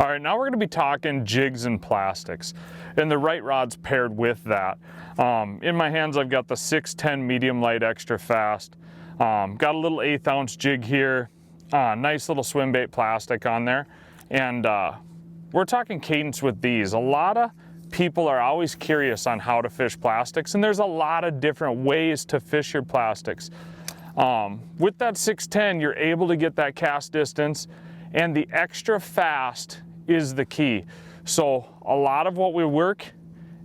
All right, now we're going to be talking jigs and plastics, and the right rod's paired with that. In my hands, I've got the 610 medium light extra fast. Got a little 1/8 ounce jig here, nice little swim bait plastic on there, and we're talking cadence with these. A lot of people are always curious on how to fish plastics, and there's a lot of different ways to fish your plastics. With that 610, you're able to get that cast distance, and the extra fast is the key. So a lot of what we work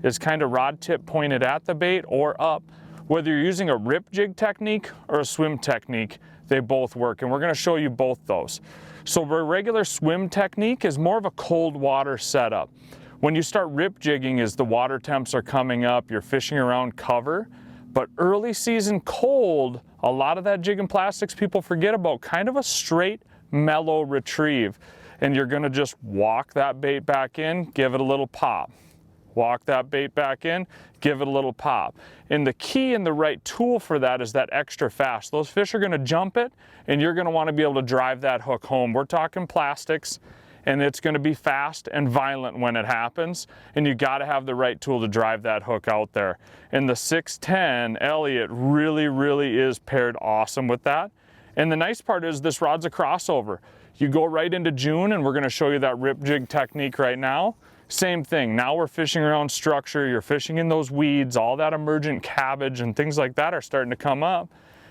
is kind of rod tip pointed at the bait or up. Whether you're using a rip jig technique or a swim technique, they both work, and we're going to show you both those. So a regular swim technique is more of a cold water setup. When you start rip jigging is the water temps are coming up, you're fishing around cover, but early season cold, a lot of that jig and plastics people forget about, kind of a straight, mellow retrieve. And you're gonna just walk that bait back in, give it a little pop. Walk that bait back in, give it a little pop. And the key and the right tool for that is that extra fast. Those fish are gonna jump it, and you're gonna wanna be able to drive that hook home. We're talking plastics, and it's gonna be fast and violent when it happens, and you gotta have the right tool to drive that hook out there. And the 610 Elliott really is paired awesome with that. And the nice part is this rod's a crossover. You go right into June, and we're gonna show you that rip jig technique right now. Same thing, now we're fishing around structure, you're fishing in those weeds, all that emergent cabbage and things like that are starting to come up,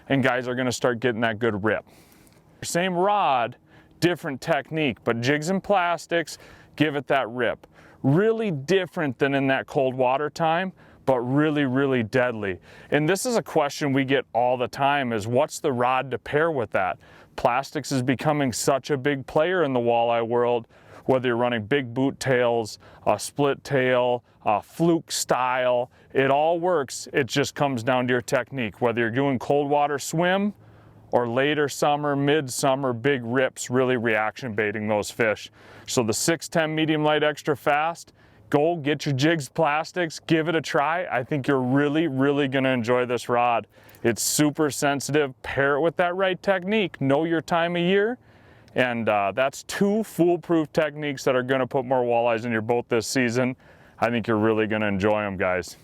and guys are gonna start getting that good rip. Same rod, different technique, but jigs and plastics, give it that rip. Really different than in that cold water time, but really deadly. And this is a question we get all the time, is what's the rod to pair with that? Plastics is becoming such a big player in the walleye world, whether you're running big boot tails, a split tail, a fluke style, it all works. It just comes down to your technique, whether you're doing cold water swim or later summer, midsummer, big rips, really reaction baiting those fish. So the 610 medium light extra fast, go get your jigs plastics, give it a try. I think you're really gonna enjoy this rod. It's super sensitive, pair it with that right technique, know your time of year, and that's two foolproof techniques that are gonna put more walleyes in your boat this season. I think you're really gonna enjoy them, guys.